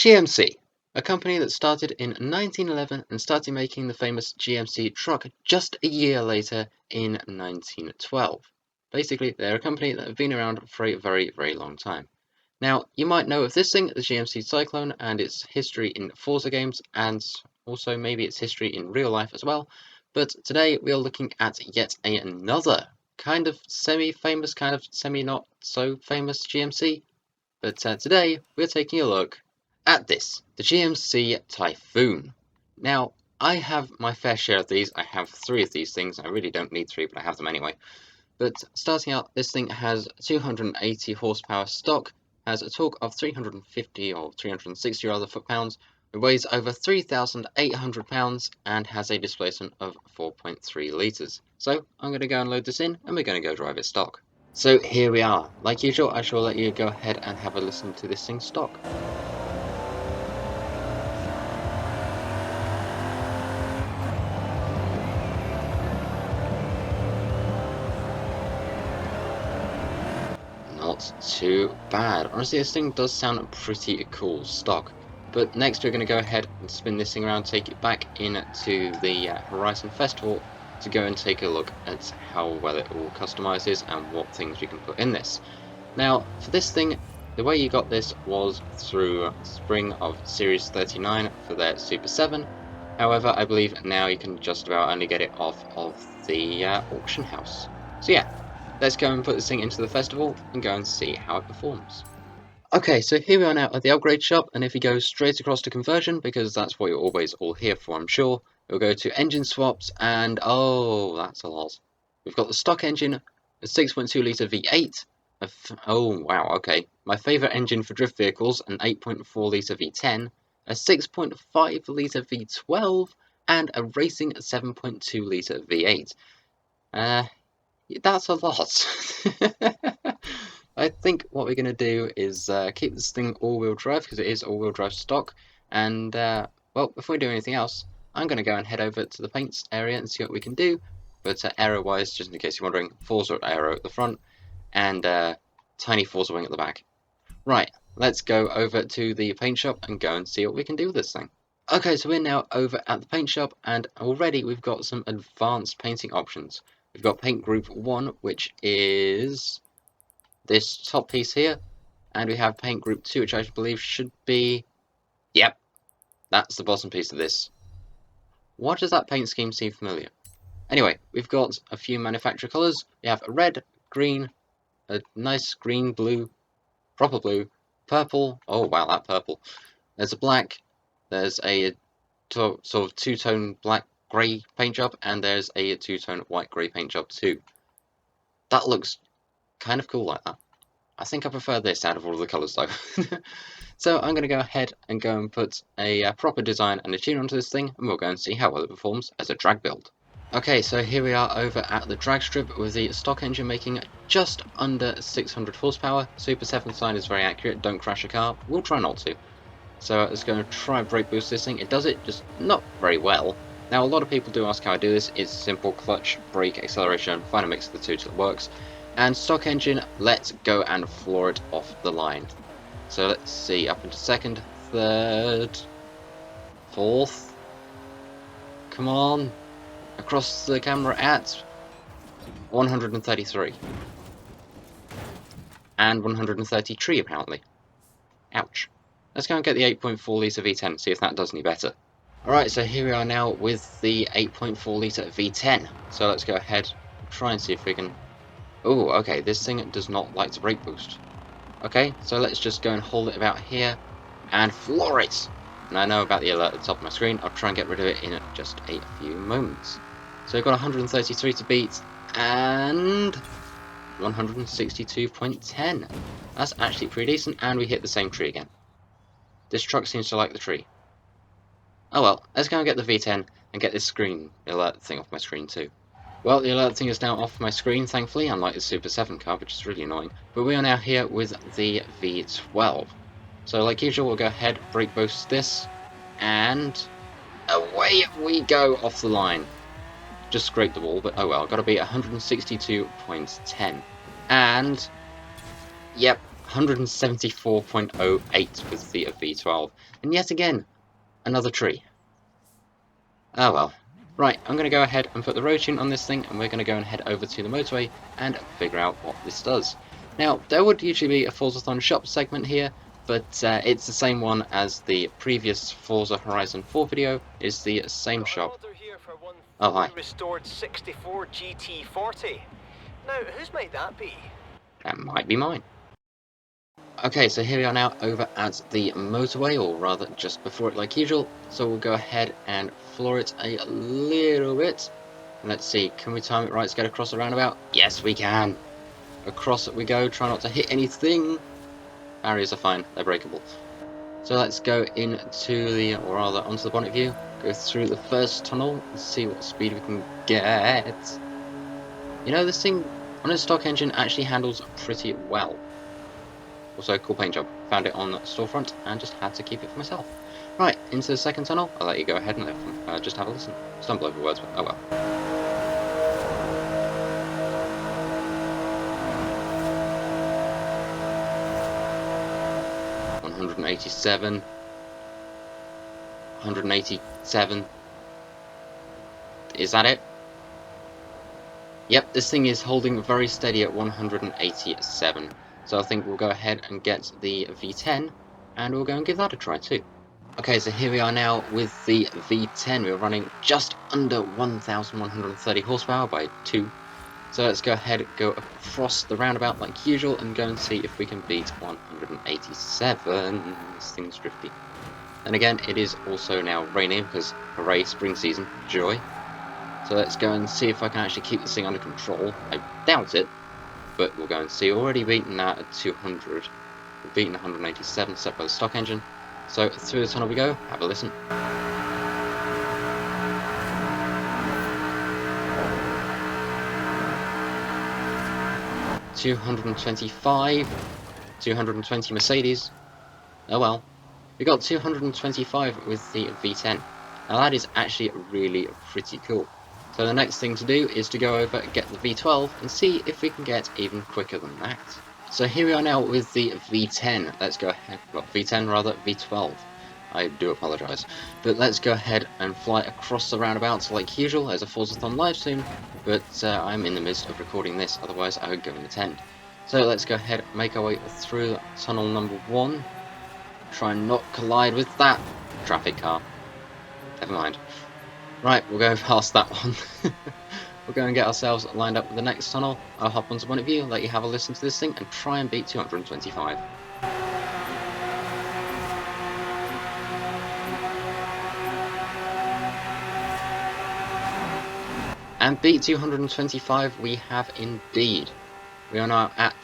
GMC, a company that started in 1911 and started making the famous GMC truck just a year later in 1912. Basically, they're a company that have been around for a very, very long time. Now, you might know of this thing, the GMC Cyclone, and its history in Forza games, and also maybe its history in real life as well. But today we are looking at yet another kind of semi-famous, kind of semi-not-so-famous GMC. But today we're taking a look at this, the GMC TYPHOON. Now, I have my fair share of these. I have 3 of these things. I really don't need 3, but I have them anyway. But starting out, this thing has 280 horsepower stock, has a torque of 350 or 360 rather foot-pounds, it weighs over 3,800 pounds, and has a displacement of 4.3 litres. So I'm going to go and load this in, and we're going to go drive it stock. So here we are. Like usual, I shall let you go ahead and have a listen to this thing stock. Not too bad. Honestly, this thing does sound pretty cool stock. But next we're going to go ahead and spin this thing around, take it back into the Horizon Festival to go and take a look at how well it all customizes and what things we can put in this. Now, for this thing, the way you got this was through spring of Series 39 for their Super 7. However, I believe now you can just about only get it off of the auction house. So yeah, let's go and put this thing into the festival and go and see how it performs. Okay, so here we are now at the upgrade shop, and if you go straight across to conversion, because that's what you're always all here for, I'm sure, you'll go to engine swaps, and oh, that's a lot. We've got the stock engine, a 6.2 litre V8, oh wow, okay, my favourite engine for drift vehicles, an 8.4 litre V10, a 6.5 litre V12, and a racing 7.2 litre V8. That's a lot. I think what we're going to do is keep this thing all-wheel drive, because it is all-wheel drive stock, and well, before we do anything else, I'm going to go and head over to the paints area and see what we can do. But aero-wise, just in case you're wondering, Forza aero at the front, and tiny Forza wing at the back. Right, let's go over to the paint shop and go and see what we can do with this thing. Okay, so we're now over at the paint shop, and already we've got some advanced painting options. We've got paint group 1, which is this top piece here, and we have paint group 2, which I believe should be, yep, that's the bottom piece of this. Why does that paint scheme seem familiar? Anyway, we've got a few manufacturer colours. We have a red, green, a nice green, blue, proper blue, purple, oh wow, that purple. There's a black, there's a sort of two-tone black grey paint job, and there's a two-tone white grey paint job too. That looks kind of cool like that. I think I prefer this out of all of the colours though. So I'm going to go ahead and put a proper design and a tune onto this thing, and we'll go and see how well it performs as a drag build. Okay, so here we are over at the drag strip with the stock engine making just under 600 horsepower. Super 7 sign is very accurate, don't crash a car, we'll try not to. So let's go and try and brake boost this thing. It does it, just not very well. Now a lot of people do ask how I do this. It's simple: clutch, brake, acceleration, find a mix of the two till it works. And stock engine, let's go and floor it off the line. So let's see, up into second, third, fourth, come on, across the camera at 133. And 133 apparently. Ouch. Let's go and get the 8.4 litre V10, see if that does any better. Alright, so here we are now with the 8.4 litre V10. So let's go ahead and try and see if we can... Oh, okay, this thing does not like to brake boost. Okay, so let's just go and hold it about here and floor it. And I know about the alert at the top of my screen. I'll try and get rid of it in just a few moments. So we've got 133 to beat and 162.10. That's actually pretty decent, and we hit the same tree again. This truck seems to like the tree. Oh well, let's go and get the V10 and get this screen alert thing off my screen too. Well, the alert thing is now off my screen, thankfully, unlike the Super 7 car, which is really annoying. But we are now here with the V12. So, like usual, we'll go ahead, brake boost this, and away we go off the line. Just scraped the wall, but oh well, got to be 162.10. And, yep, 174.08 with the V12. And yet again, another tree. Oh well. Right, I'm going to go ahead and put the road tune on this thing, and we're going to go and head over to the motorway and figure out what this does. Now, there would usually be a Forzathon shop segment here, but it's the same one as the previous Forza Horizon 4 video. It's the same shop. Oh, hi. Restored 64 GT40. Now, whose might that be? That might be mine. Okay, so here we are now over at the motorway, or rather just before it like usual. So we'll go ahead and floor it a little bit. And let's see, can we time it right to get across the roundabout? Yes, we can. Across it we go, try not to hit anything. Barriers are fine, they're breakable. So let's go into the, or rather onto the bonnet view, go through the first tunnel and see what speed we can get. You know, this thing on its stock engine actually handles pretty well. Also, cool paint job. Found it on the storefront and just had to keep it for myself. Right, into the second tunnel. I'll let you go ahead and just have a listen. Stumble over words, but oh well. $187. $187. Is that it? Yep, this thing is holding very steady at 187. So I think we'll go ahead and get the V10, and we'll go and give that a try too. Okay, so here we are now with the V10. We're running just under 1,130 horsepower by 2. So let's go ahead, go across the roundabout like usual, and go and see if we can beat 187. This thing's drifty. And again, it is also now raining because, hooray, spring season, joy. So let's go and see if I can actually keep this thing under control. I doubt it, but we'll go and see. Already beaten that at 200. We've beaten 187 set by the stock engine. So through the tunnel we go, have a listen. $225, 220 Mercedes. Oh well. We got 225 with the V10. Now that is actually really pretty cool. So the next thing to do is to go over, get the V12, and see if we can get even quicker than that. So here we are now with the V10. Let's go ahead, well, V10 rather, V12. I do apologise. But let's go ahead and fly across the roundabouts like usual. There's a Forzathon live soon, but I'm in the midst of recording this, otherwise I would go and attend. So let's go ahead, make our way through tunnel number 1. Try and not collide with that traffic car. Never mind. Right, we'll go past that one. We'll go and get ourselves lined up with the next tunnel. I'll hop onto bonnet view, let you have a listen to this thing, and try and beat 225. And beat 225 we have indeed. We are now at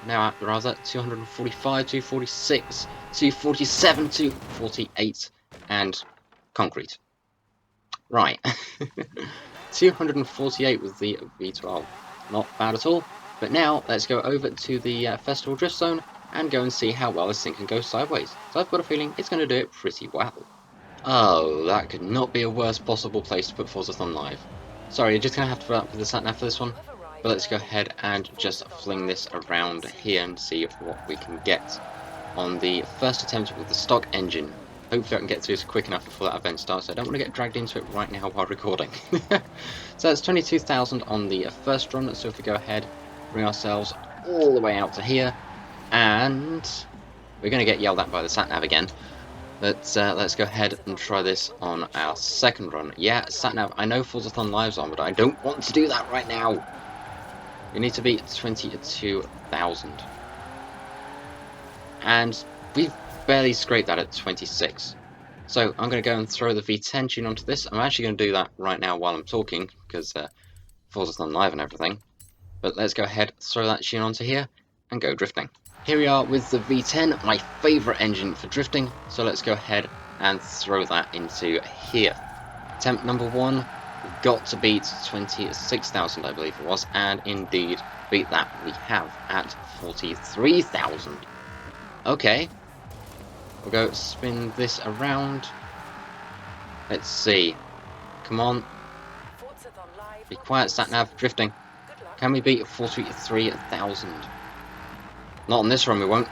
245, 246, 247, 248, and concrete. Right. 248 with the V12. Not bad at all. But now, let's go over to the Festival Drift Zone and go and see how well this thing can go sideways. So I've got a feeling it's going to do it pretty well. Oh, that could not be a worse possible place to put Forzathon live. Sorry, you're just going to have to put up with the sat-nav for this one. But let's go ahead and just fling this around here and see what we can get on the first attempt with the stock engine. Hopefully I can get through this quick enough before that event starts. I don't want to get dragged into it right now while recording. So that's 22,000 on the first run. So if we go ahead, bring ourselves all the way out to here, and we're going to get yelled at by the sat-nav again. But let's go ahead and try this on our second run. Yeah, sat-nav, I know Forzathon Live's on, but I don't want to do that right now. We need to beat 22,000. And we've barely scraped that at 26. So I'm going to go and throw the V10 tune onto this. I'm actually going to do that right now while I'm talking, because Forzathon Live and everything. But let's go ahead, throw that tune onto here, and go drifting. Here we are with the V10, my favourite engine for drifting. So let's go ahead and throw that into here. Attempt number 1, we've got to beat 26,000 I believe it was, and indeed beat that we have at 43,000. Okay. We'll go spin this around. Let's see. Come on. Be quiet, sat-nav. Drifting. Can we beat 43,000? Not on this run, we won't.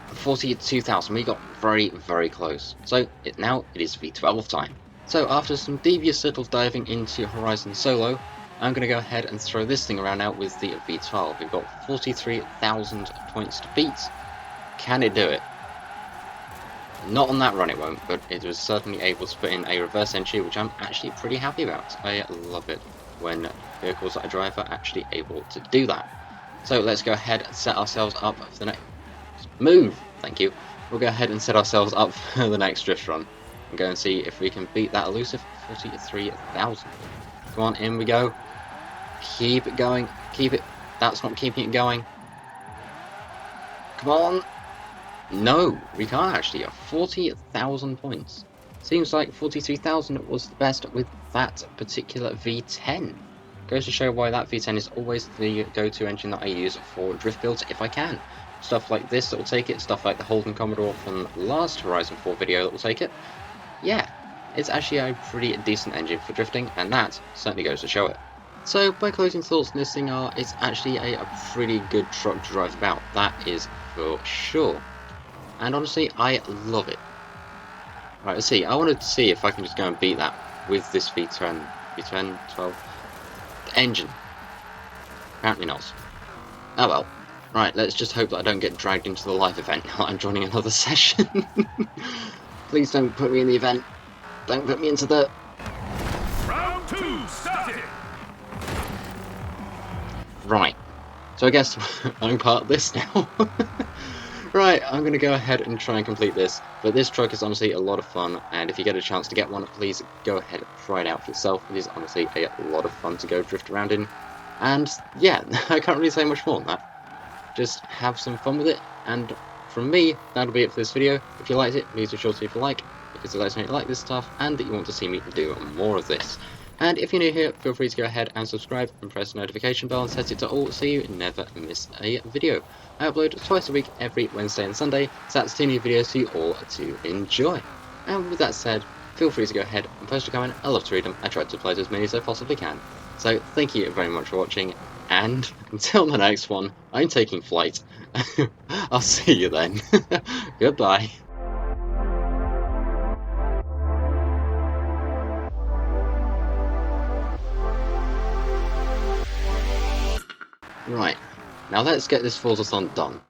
42,000, we got very, very close. So now it is V12 time. So after some devious little diving into Horizon Solo, I'm going to go ahead and throw this thing around now with the V12. We've got 43,000 points to beat. Can it do it? Not on that run it won't, but it was certainly able to put in a reverse entry, which I'm actually pretty happy about. I love it when vehicles that I drive are actually able to do that. So let's go ahead and set ourselves up for the next... Move! Thank you. We'll go ahead and set ourselves up for the next drift run. And go and see if we can beat that elusive 43,000. Come on, in we go. Keep it going. Keep it... That's not keeping it going. Come on! No, we can't actually. 40,000 points. Seems like 43,000 was the best with that particular V10. Goes to show why that V10 is always the go-to engine that I use for drift builds if I can. Stuff like this that will take it, stuff like the Holden Commodore from the last Horizon 4 video that will take it. Yeah, it's actually a pretty decent engine for drifting, and that certainly goes to show it. So my closing thoughts on this thing are, it's actually a pretty good truck to drive about, that is for sure. And honestly, I love it. Right, let's see. I wanted to see if I can just go and beat that with this V10, 12 engine. Apparently not. Oh well. Right, let's just hope that I don't get dragged into the live event while I'm joining another session. Please don't put me in the event. Don't put me into the... Round 2 started. Right. So I guess I'm part of this now. Right, I'm going to go ahead and try and complete this, but this truck is honestly a lot of fun, and if you get a chance to get one, please go ahead and try it out for yourself. It is honestly a lot of fun to go drift around in, and yeah, I can't really say much more than that. Just have some fun with it, and from me, that'll be it for this video. If you liked it, please be sure to leave a like, because it lets me know you like this stuff, and that you want to see me do more of this. And if you're new here, feel free to go ahead and subscribe and press the notification bell and set it to all so you never miss a video. I upload twice a week, every Wednesday and Sunday, so that's 2 new videos for you all to enjoy. And with that said, feel free to go ahead and post a comment. I love to read them. I try to upload as many as I possibly can. So thank you very much for watching, and until the next one, I'm taking flight. I'll see you then. Goodbye. Right, now let's get this Forza done.